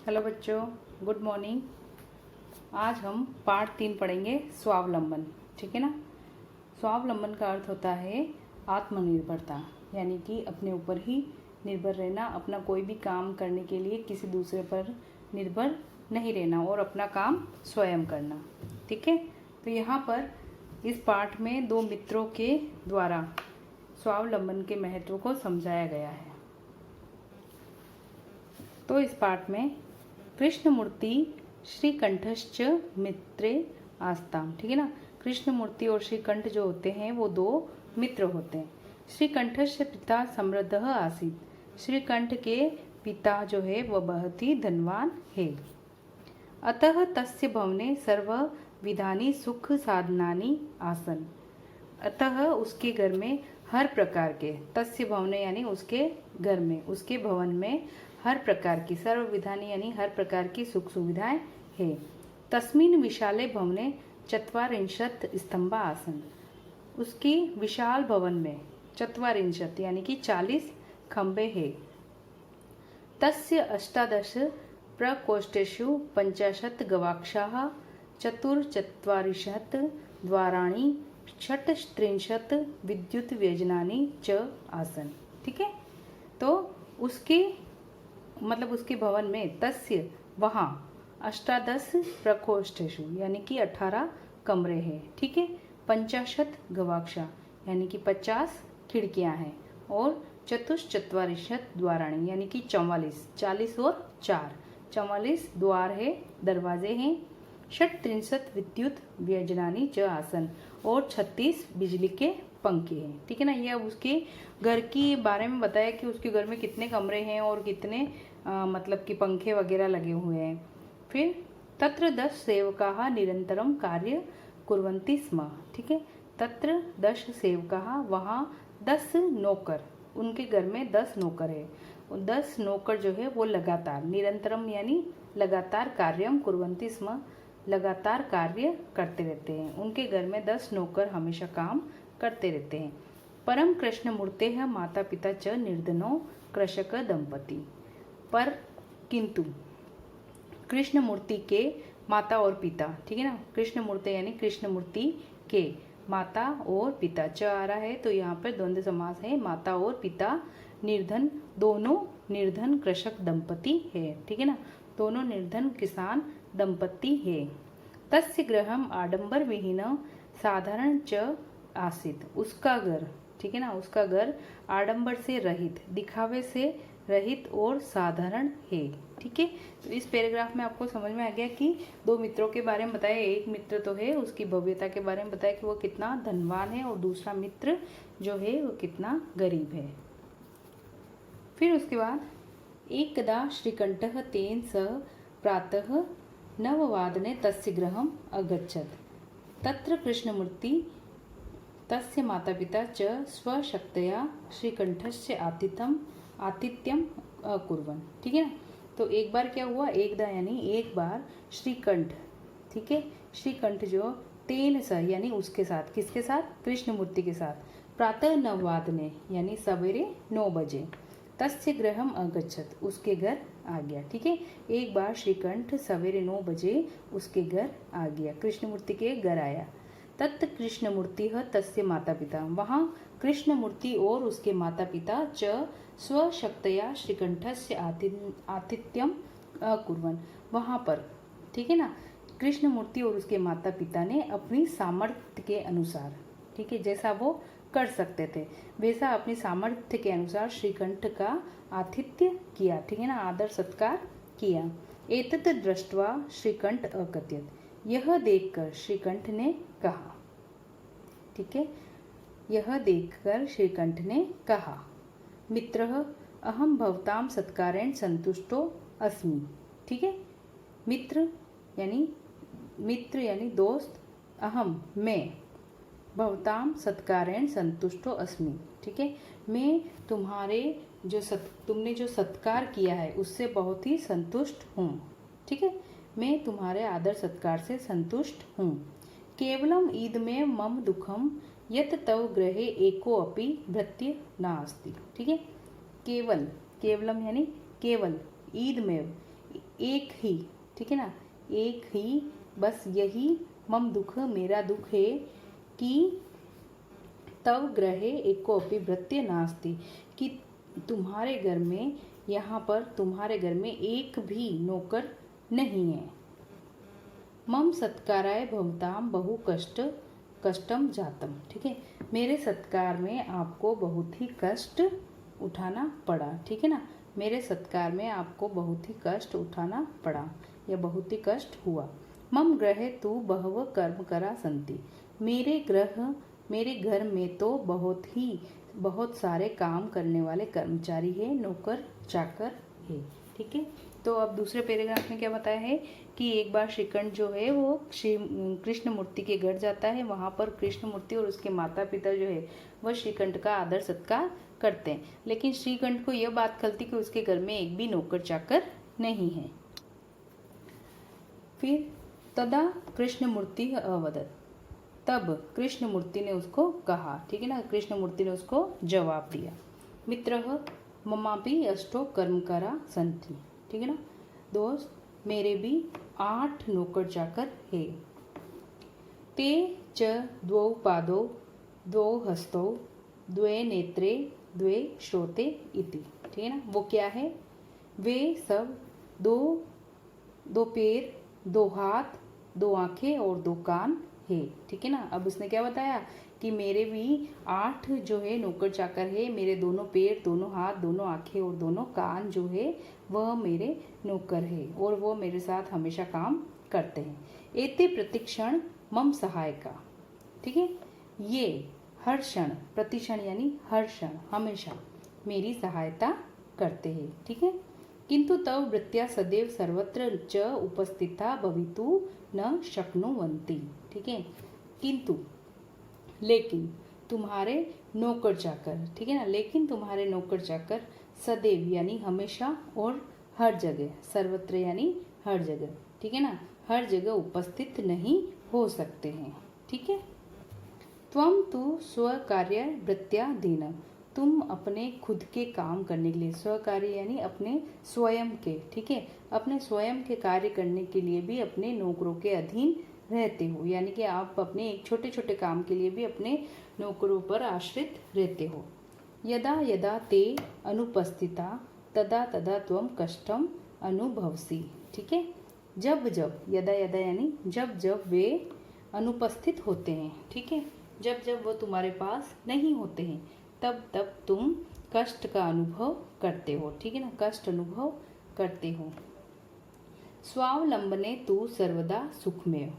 Hello बच्चों, good morning. आज हम पार्ट 3 पढ़ेंगे स्वावलंबन। ठीक है ना। स्वावलंबन का अर्थ होता है आत्मनिर्भरता, यानी कि अपने ऊपर ही निर्भर रहना, अपना कोई भी काम करने के लिए किसी दूसरे पर निर्भर नहीं रहना और अपना काम स्वयं करना। ठीक है। तो यहाँ पर इस पाठ में दो मित्रों के द्वारा स्वावलंबन के महत्व को समझाया गया है। तो इस पाठ में कृष्णमूर्ति श्रीकंठश्च मित्रे आस्ताम। ठीक है ना। कृष्णमूर्ति और श्रीकंठ जो होते हैं वो दो मित्र होते हैं। श्रीकंठस्य पिता समृद्ध आसीत। श्रीकंठ के पिता जो है वह बहुत ही धनवान है। अतः तस्य भवने सर्व विधानी सुख साधनानि आसन। अतः उसके घर में हर प्रकार के, तस्य भवने यानी उसके घर में, उसके भवन में हर प्रकार की, सर्व विधानी यानी हर प्रकार की सुख सुविधाएं है। तस्मिन् विशाले भवने चत्वारिंशत् स्तंभा आसन। उसकी विशाल भवन में चत्वारिंशत् यानी कि 40 खंबे है। तस्य अष्टादश प्रकोष्ठेषु 50 गवाक्षाः चतुर्चत्वारिंशत् द्वाराणि 36 विद्युत व्यजनानि च आसन। ठीक है। तो उसके उसके भवन में तस्य वहाँ अष्टादश प्रकोष्ठेषु यानी कि 18 कमरे हैं। ठीक है। 50 गवाक्षा यानी कि 50 खिड़कियां हैं और चतुश्चत्वारिंशत् द्वाराणी यानी कि 40 और 44 द्वार है, दरवाजे हैं। 36 विद्युत व्यजनानी च आसन और 36 बिजली के पंखे हैं। ठीक है ना। यह उसके घर के बारे में बताया कि उसके घर में कितने कमरे हैं और कितने कि पंखे वगैरह लगे हुए हैं। फिर तत्र 10 सेवकाः निरंतरम कार्य कुर्वन्ति स्म। ठीक है। तत्र 10 सेवकाः, वहाँ 10 नौकर, उनके घर में 10 नौकर है। 10 नौकर जो है वो लगातार, निरंतरम यानी लगातार, कार्यम कुर्वन्ति स्म लगातार कार्य करते रहते हैं। उनके घर में 10 नौकर हमेशा काम करते रहते हैं। परम कृष्ण मूर्ते है माता पिता च निर्धनो कृषक दंपति। पर किंतु कृष्ण मूर्ति के माता और पिता, ठीक है ना, कृष्ण मूर्ति यानी कृष्ण मूर्ति के माता और पिता, च आ रहा है तो यहाँ पर द्वंद्व समास है, माता और पिता, निर्धन, दोनों निर्धन कृषक दंपति है। ठीक है ना। दोनों निर्धन किसान दंपति है। तस्य गृहम आडंबर विहीन साधारण च आसित। उसका घर, ठीक है ना, उसका घर आडंबर से रहित, दिखावे से रहित और साधारण है। ठीक है। तो इस पैराग्राफ में आपको समझ में आ गया कि दो मित्रों के बारे में बताया। एक मित्र तो है उसकी भव्यता के बारे में बताया कि वो कितना धनवान है और दूसरा मित्र जो है वो कितना गरीब है। फिर उसके बाद एकदा श्रीकंठः तेन सह प्रातः 9 तस्य गृहम् अगच्छत्। तत्र कृष्णमूर्ति तस्य माता पिता च स्वशक्तया श्रीकंठस्य आतिथ्यम अकुर्वन्। ठीक है ना। तो एक बार क्या हुआ, एकदा यानी एक बार, श्रीकंठ, ठीक है, श्रीकंठ जो तेन स यानी उसके साथ, किसके साथ, कृष्णमूर्ति के साथ, प्रातः 9 यानी सवेरे 9 बजे, तस्य गृहम अगच्छत् उसके घर आ गया। ठीक है। एक बार श्रीकंठ सवेरे 9 बजे उसके घर आ गया, कृष्णमूर्ति के घर आया। तत् कृष्णमूर्ति तस्य माता पिता, वहाँ कृष्णमूर्ति और उसके माता पिता च स्वशक्तया श्रीकंठस्य आतिथ्यम अकुर्वन्, वहाँ पर, ठीक है ना, कृष्णमूर्ति और उसके माता पिता ने अपनी सामर्थ्य के अनुसार, ठीक है, जैसा वो कर सकते थे वैसा अपनी सामर्थ्य के अनुसार श्रीकंठ का आतिथ्य किया। ठीक है ना, आदर सत्कार किया। एतत् दृष्ट्वा श्रीकंठ अकथयत्, यह देखकर श्रीकंठ ने कहा। ठीक है। यह देखकर श्रीकंठ ने कहा, मित्रः अहम भवताम सत्कारेण संतुष्टो अस्मि। ठीक है। मित्र यानी दोस्त, अहम मैं, भवताम सत्कारेण संतुष्टो अस्मि। ठीक है। मैं तुम्हारे तुमने जो सत्कार किया है उससे बहुत ही संतुष्ट हूँ। ठीक है। मैं तुम्हारे आदर सत्कार से संतुष्ट हूँ। केवलम ईद में मम दुखम यत तव ग्रहे एको अपि भृत्य नास्ति। ठीक है। केवलम यानी केवल, ईद में एक ही, ठीक है ना, एक ही, बस यही मम दुख, मेरा दुख है कि तव ग्रहे एकोपि भृत्य नास्ति, कि तुम्हारे घर में, यहाँ पर तुम्हारे घर में एक भी नौकर नहीं है। मम सत्काराय भवताम बहु कष्टम जातम, ठीक है, मेरे सत्कार में आपको बहुत ही कष्ट उठाना पड़ा, ठीक है ना, मेरे सत्कार में आपको बहुत ही कष्ट उठाना पड़ा या बहुत ही कष्ट हुआ। मम ग्रहे तु बहव कर्म करा संति, मेरे घर में तो बहुत सारे काम करने वाले कर्मचारी है, नौकर चाकर है, ठीक है। तो अब दूसरे पैराग्राफ में क्या बताया है कि एक बार श्रीकंठ जो है वो श्री कृष्ण मूर्ति के घर जाता है, वहाँ पर कृष्ण मूर्ति और उसके माता पिता जो है वह श्रीकंठ का आदर सत्कार करते हैं, लेकिन श्रीकंठ को यह बात खलती कि उसके घर में एक भी नौकर चाकर नहीं है। फिर तदा कृष्ण मूर्ति अवदत, तब कृष्ण मूर्ति ने उसको कहा, ठीक है ना, कृष्ण मूर्ति ने उसको जवाब दिया, मित्रः ममापि अष्टो कर्मकरा सन्ति, ठीक है ना, दोस्त मेरे भी 8 नौकर चाकर है। ते च द्वौ पादौ द्वौ हस्तौ द्वे नेत्रे द्वे श्रोते इति, ठीक है ना, वो क्या है, वे सब दो पैर, 2 हाथ, 2 आंखें और 2 कान है, ठीक है ना। अब उसने क्या बताया कि मेरे भी 8 जो है नौकर चाकर है, मेरे दोनों पैर, दोनों हाथ, दोनों आंखें और दोनों कान जो है वह मेरे नौकर है और वो मेरे साथ हमेशा काम करते हैं। एते प्रतिक्षण मम सहायका, ठीक है, ये हर क्षण, प्रतिक्षण यानी हर क्षण, हमेशा मेरी सहायता करते हैं, ठीक है। किंतु तव वृत्त्या सदैव सर्वत्र च उपस्थिता भवितु न शक्नुवन्ति, ठीक है, किंतु लेकिन तुम्हारे नौकर चाकर, ठीक है ना, लेकिन तुम्हारे नौकर चाकर सदैव यानी हमेशा और हर जगह, सर्वत्र यानी हर जगह, ठीक है ना, हर जगह उपस्थित नहीं हो सकते हैं, ठीक है। त्वम तु स्वकार्य वृत्त्या दीन, तुम अपने खुद के काम करने के लिए, स्वकार्य यानी अपने स्वयं के, ठीक है, अपने स्वयं के कार्य करने के लिए भी अपने नौकरों के अधीन रहते हो, यानी कि आप अपने एक छोटे छोटे काम के लिए भी अपने नौकरों पर आश्रित रहते हो। यदा यदा ते अनुपस्थिता तदा तदा त्वम कष्टम अनुभवसी, ठीक है, जब जब, यदा यदा यानी जब जब वे अनुपस्थित होते हैं, ठीक है, जब जब वो तुम्हारे पास नहीं होते हैं तब तब तुम कष्ट का अनुभव करते हो, ठीक है ना, कष्ट अनुभव करते हो। स्वावलंबने तू सर्वदा सुखमेव,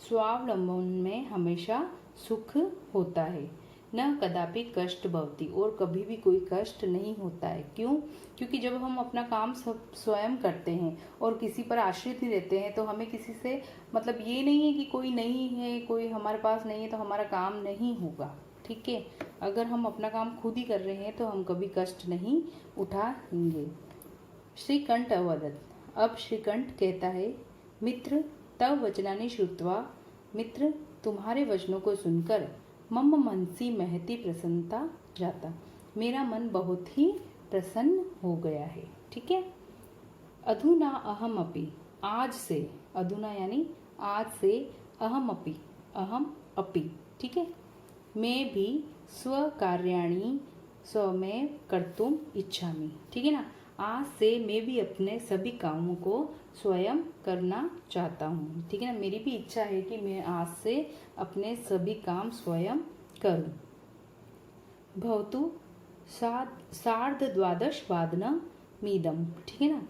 स्वावलंबन में हमेशा सुख होता है, न कदापि कष्ट भवति, और कभी भी कोई कष्ट नहीं होता है। क्यों? क्योंकि जब हम अपना काम सब स्वयं करते हैं और किसी पर आश्रित नहीं रहते हैं तो हमें किसी से मतलब ये नहीं है कि कोई नहीं है, कोई हमारे पास नहीं है तो हमारा काम नहीं होगा, ठीक है। अगर हम अपना काम खुद ही कर रहे हैं तो हम कभी कष्ट नहीं उठाएंगे। श्रीकंठ अवदत, अब श्रीकंठ कहता है, मित्र तव वचनानि श्रुत्वा, मित्र तुम्हारे वचनों को सुनकर मम मनसी महती प्रसन्नता जाता, मेरा मन बहुत ही प्रसन्न हो गया है, ठीक है। अधुना अहम अपि, आज से, अधुना यानी आज से, अहम अपि, ठीक है, मैं भी स्वकार्याणि स्वमेव कर्तुम इच्छामि, ठीक है ना, आज से मैं भी अपने सभी कामों को स्वयं करना चाहता हूँ, ठीक है ना, मेरी भी इच्छा है कि मैं आज से अपने सभी काम स्वयं करूँ। भवतु सार्धद्वादशवादनम् मीदम, ठीक है ना,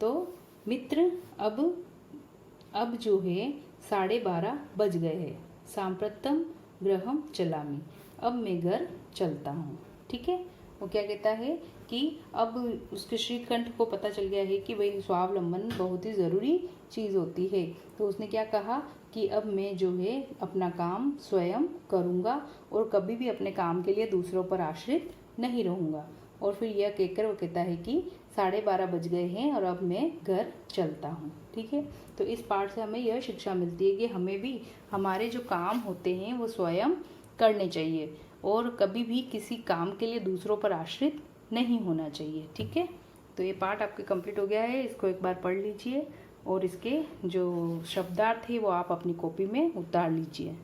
तो मित्र अब जो है 12:30 बज गए हैं। सांप्रतम गृहम चलामी, अब मैं घर चलता हूँ, ठीक है। वो क्या कहता है कि अब उसके श्रीकंठ को पता चल गया है कि भाई स्वावलंबन बहुत ही ज़रूरी चीज़ होती है, तो उसने क्या कहा कि अब मैं जो है अपना काम स्वयं करूँगा और कभी भी अपने काम के लिए दूसरों पर आश्रित नहीं रहूँगा। और फिर यह कहकर वो कहता है कि 12:30 बज गए हैं और अब मैं घर चलता हूँ, ठीक है। तो इस पाठ से हमें यह शिक्षा मिलती है कि हमें भी हमारे जो काम होते हैं वो स्वयं करने चाहिए और कभी भी किसी काम के लिए दूसरों पर आश्रित नहीं होना चाहिए, ठीक है। तो ये पार्ट आपके कंप्लीट हो गया है, इसको एक बार पढ़ लीजिए और इसके जो शब्दार्थ है वो आप अपनी कॉपी में उतार लीजिए।